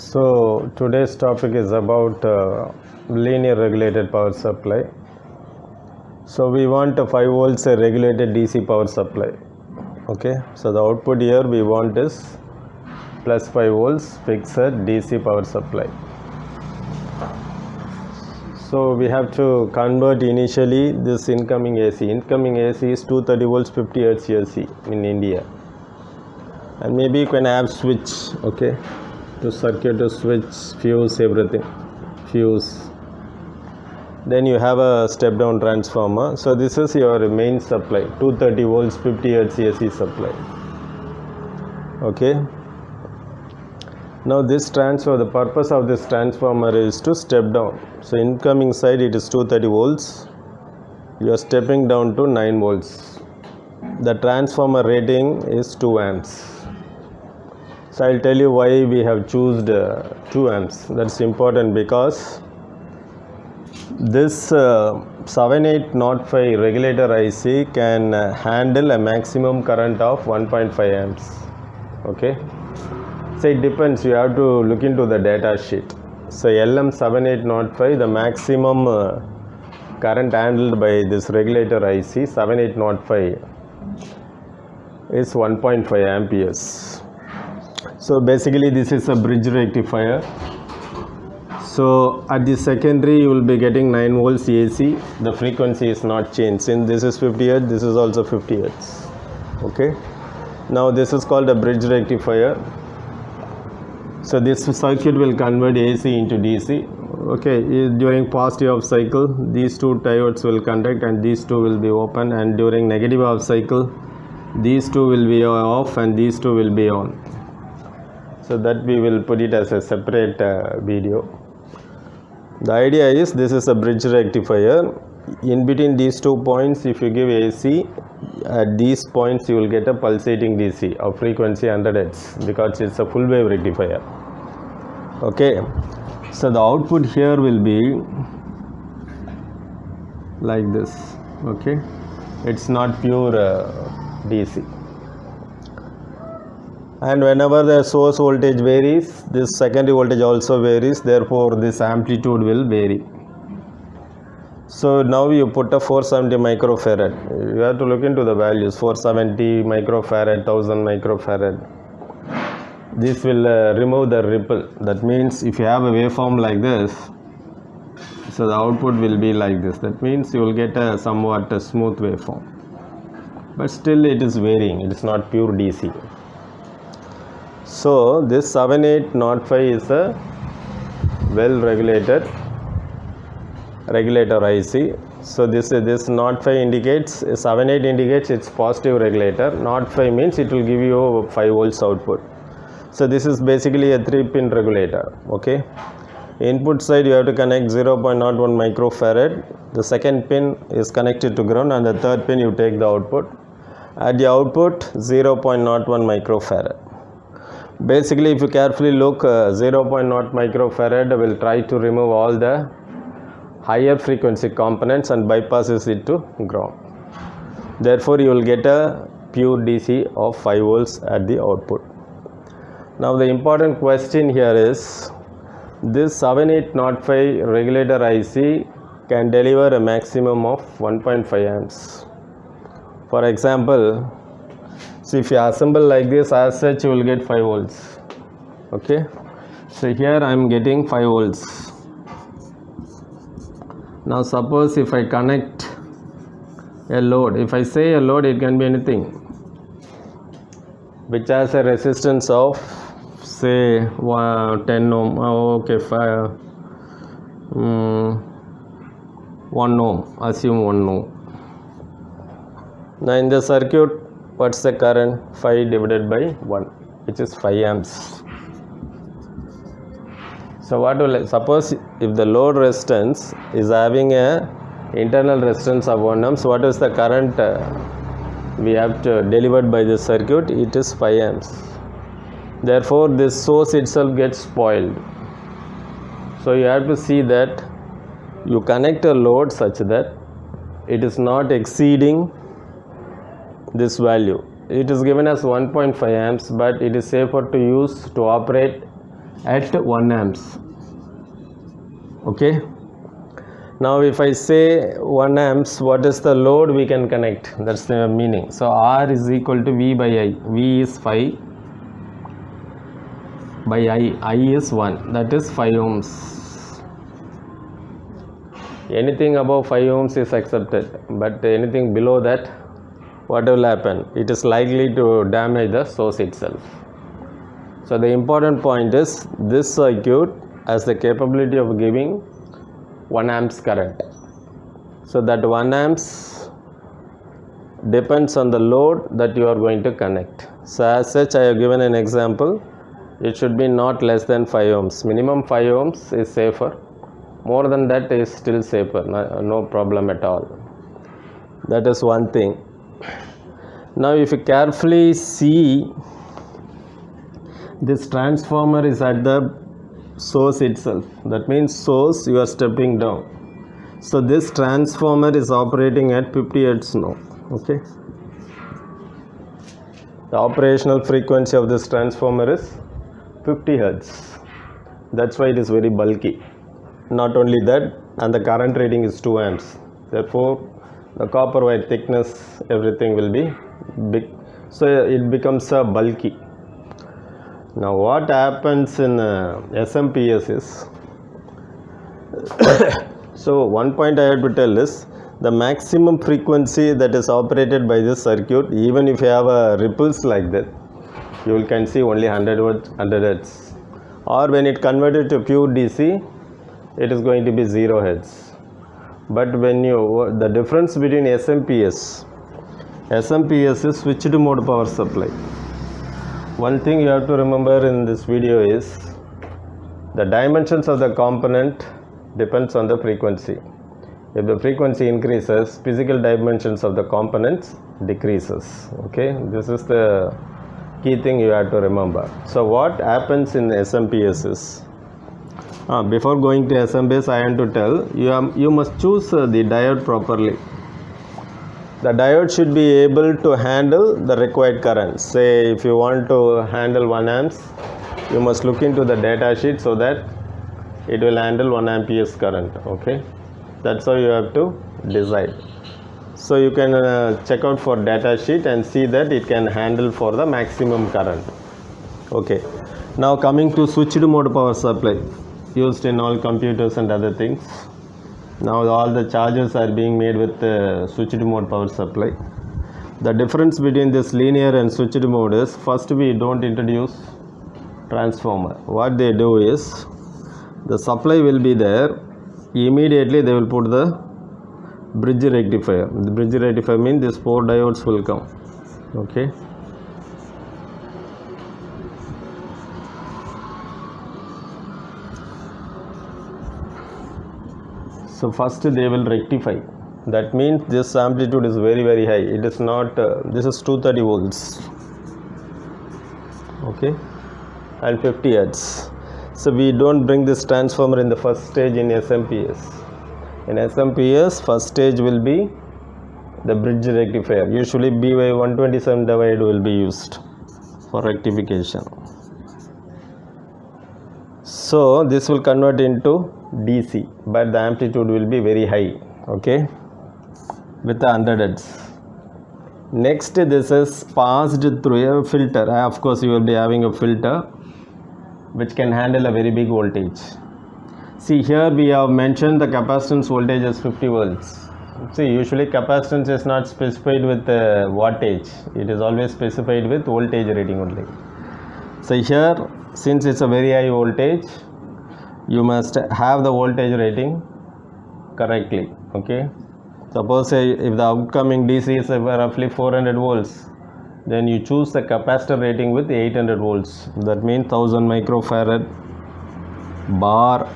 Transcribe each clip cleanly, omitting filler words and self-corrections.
So today's topic is about linear regulated power supply. So we want a 5 volts regulated DC power supply. Okay, so the output here we want is plus 5 volts fixed DC power supply. So we have to convert initially this incoming AC. Incoming AC is 230 volts 50 Hz AC in India. And maybe you can have switch, okay, to circuit, to switch, fuse, everything, fuse. Then you have a step down transformer. So this is your main supply, 230 volts 50 Hz AC supply. Okay. Now this transfer, the purpose of this transformer is to step down. So incoming side it is 230 volts. You are stepping down to 9 volts. The transformer rating is 2 amps. So I'll tell you why we have chosen 2 amps. That's important because this 7805 regulator IC can handle a maximum current of 1.5 amps. Okay. So it depends, you have to look into the data sheet. So LM7805, the maximum current handled by this regulator IC 7805 is 1.5 amperes. So basically this is a bridge rectifier. So at the secondary you will be getting 9 volts AC. The frequency is not changed. Since this is 50 Hz, this is also 50 Hz. Okay. Now this is called a bridge rectifier. So this circuit will convert AC into DC. Okay, during positive half cycle, these two diodes will conduct and these two will be open, and during negative half cycle, these two will be off and these two will be on. So that we will put it as a separate video. The idea is this is a bridge rectifier. In between these 2 points, if you give AC, at these points you will get a pulsating DC of frequency 100 Hz because it's a full wave rectifier. Okay, so the output here will be like this. Okay, it's not pure DC. And whenever the source voltage varies, this secondary voltage also varies, therefore this amplitude will vary. So now you put a 470 microfarad. You have to look into the values, 470 microfarad, 1000 microfarad. This will remove the ripple. That means if you have a waveform like this, so the output will be like this. That means you will get a somewhat smooth waveform. But still it is varying. It is not pure DC. So this 7805 is a well regulated regulator IC. So this 05 indicates, 78 indicates it's positive regulator. 05 means it will give you 5 volts output. So this is basically a 3-pin regulator. Okay. Input side you have to connect 0.01 microfarad. The second pin is connected to ground and the third pin you take the output. At the output 0.01 microfarad. Basically if you carefully look, 0.0 microfarad will try to remove all the higher frequency components and bypasses it to ground. Therefore you will get a pure DC of 5 volts at the output. Now the important question here is, this 7805 regulator IC can deliver a maximum of 1.5 amps. For example, so if you assemble like this, as such you will get 5 volts. Okay, so here I am getting 5 volts. Now suppose if I connect a load, if I say a load, it can be anything which has a resistance of say 10 ohm, okay, 1 ohm, assume 1 ohm. Now in the circuit, what's the current? 5 divided by 1, which is 5 amps. So what will, suppose if the load resistance is having a internal resistance of 1 ohm, so what is the current we have to delivered by this circuit? It is 5 amps. Therefore this source itself gets spoiled. So you have to see that you connect a load such that it is not exceeding this value. It is given as 1.5 amps, but it is safer to use to operate at 1 amps. Okay. Now if I say 1 amps, what is the load we can connect? That's the meaning. So R is equal to V by I. V is 5 by I is 1. That is 5 ohms. Anything above 5 ohms is accepted. But anything below that, what will happen? It is likely to damage the source itself. So the important point is this circuit has the capability of giving 1 amps current. So that 1 amps depends on the load that you are going to connect. So as such, I have given an example. It should be not less than 5 ohms. Minimum 5 ohms is safer. More than that is still safer. No problem at all. That is one thing. Now if you carefully see, this transformer is at the source itself. That means source, you are stepping down. So this transformer is operating at 50 hertz now. Okay. The operational frequency of this transformer is 50 hertz. That's why it is very bulky. Not only that, and the current rating is 2 amps. Therefore, the copper wire thickness, everything will be big. So it becomes bulky. Now what happens in SMPS is, so one point I have to tell is, the maximum frequency that is operated by this circuit, even if you have ripples like that, you can see only 100 hertz. Or when it converted to pure DC, it is going to be 0 hertz. But when the difference between SMPS is switched mode power supply. One thing you have to remember in this video is, the dimensions of the component depends on the frequency. If the frequency increases, physical dimensions of the components decreases. Okay, this is the key thing you have to remember. So what happens in SMPS is, before going to SMPS, I want to tell you must choose the diode properly. The diode should be able to handle the required current. Say if you want to handle 1 amps, you must look into the data sheet so that it will handle 1 amperes current. Okay, that's how you have to decide. So you can check out for data sheet and see that it can handle for the maximum current. Okay, now coming to switched mode power supply, used in all computers and other things. Now all the charges are being made with switched mode power supply. The difference between this linear and switched mode is, first we don't introduce transformer. What they do is, the supply will be there, immediately they will put the bridge rectifier. The bridge rectifier means these 4 diodes will come. Okay. So first they will rectify. That means this amplitude is very high. It is not, this is 230 volts. Okay, and 50 hertz. So we don't bring this transformer in the first stage in SMPS. In SMPS, first stage will be the bridge rectifier. Usually BY127 diode will be used for rectification. So this will convert into DC, but the amplitude will be very high. Okay, with the 100 hertz. Next, this is passed through a filter. Of course, you will be having a filter which can handle a very big voltage. See, here we have mentioned the capacitance voltage as 50 volts. See, usually capacitance is not specified with wattage. It is always specified with voltage rating only. So here, since it's a very high voltage, you must have the voltage rating correctly. Okay, suppose if the upcoming DC is roughly 400 volts, then you choose the capacitor rating with 800 volts. That means 1000 microfarad bar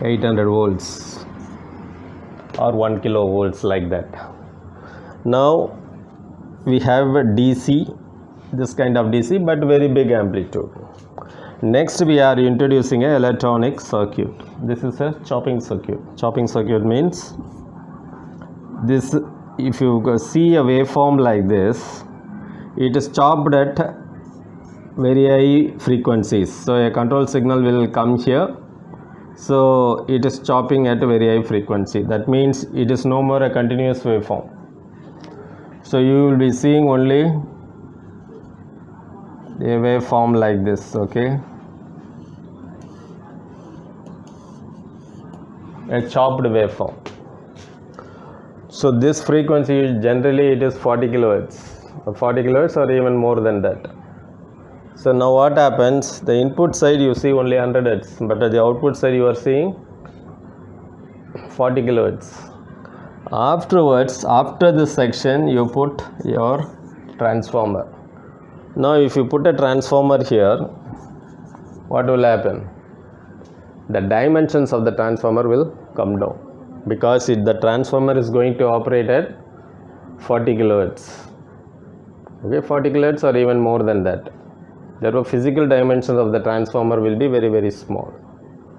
800 volts or 1 kilovolts, like that. Now we have a DC, this kind of DC, but very big amplitude. Next, we are introducing an electronic circuit. This is a chopping circuit. Chopping circuit means this, if you see a waveform like this, it is chopped at very high frequencies. So a control signal will come here. So it is chopping at a very high frequency. That means it is no more a continuous waveform. So you will be seeing only a waveform like this, okay? A chopped waveform. So this frequency generally it is 40 kilohertz or even more than that. So now what happens, the input side you see only 100 hertz, but at the output side you are seeing 40 kilohertz. Afterwards, after this section you put your transformer. Now if you put a transformer here, what will happen? The dimensions of the transformer will come down, because the transformer is going to operate at 40 kilohertz. Okay, 40 kilohertz or even more than that. Therefore, physical dimensions of the transformer will be very, very small.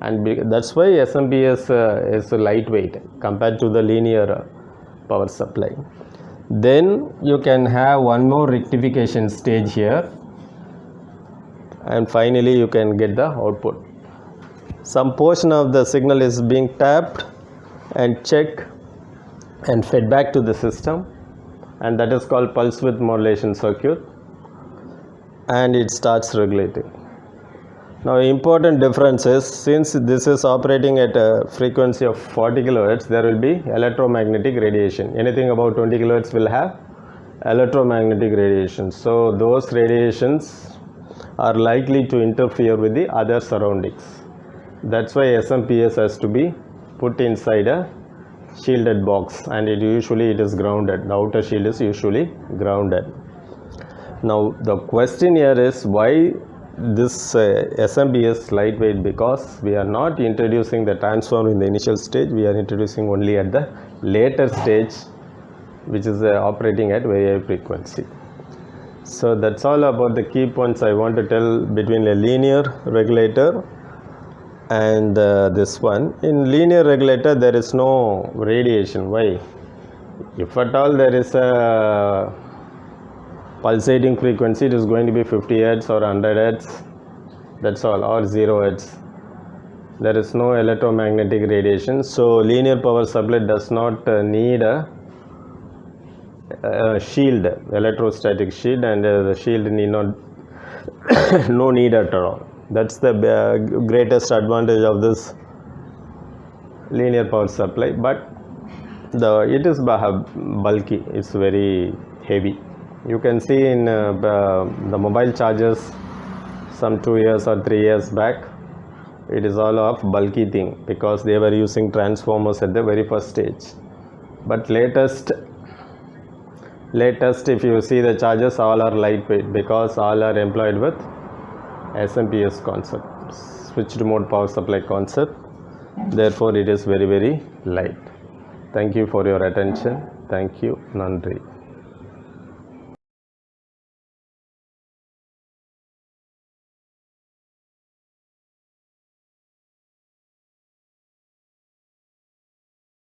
And that's why SMPS is lightweight compared to the linear power supply. Then you can have one more rectification stage here. And finally, you can get the output. Some portion of the signal is being tapped and checked and fed back to the system, and that is called pulse width modulation circuit, and it starts regulating. Now important difference is, since this is operating at a frequency of 40 kilohertz, there will be electromagnetic radiation. Anything above 20 kilohertz will have electromagnetic radiation. So those radiations are likely to interfere with the other surroundings. That's why SMPS has to be put inside a shielded box, and it is grounded. The outer shield is usually grounded. Now the question here is, why this SMPS lightweight? Because we are not introducing the transformer in the initial stage, we are introducing only at the later stage, which is operating at very high frequency. So that's all about the key points I want to tell between a linear regulator and this one. In linear regulator there is no radiation. Why? If at all there is a pulsating frequency, it is going to be 50 hertz or 100 hertz, that's all, or 0 hertz. There is no electromagnetic radiation. So linear power supply does not need a shield, electrostatic shield, and the shield need not no need at all. That's the greatest advantage of this linear power supply. But it is bulky, it's very heavy. You can see in the mobile chargers some 2 years or 3 years back, it is all of bulky thing, because they were using transformers at the very first stage. But latest if you see the chargers, all are lightweight, because all are employed with SMPS concept, switched mode power supply concept. Therefore it is very, very light. Thank you for your attention. Thank you. Nandri.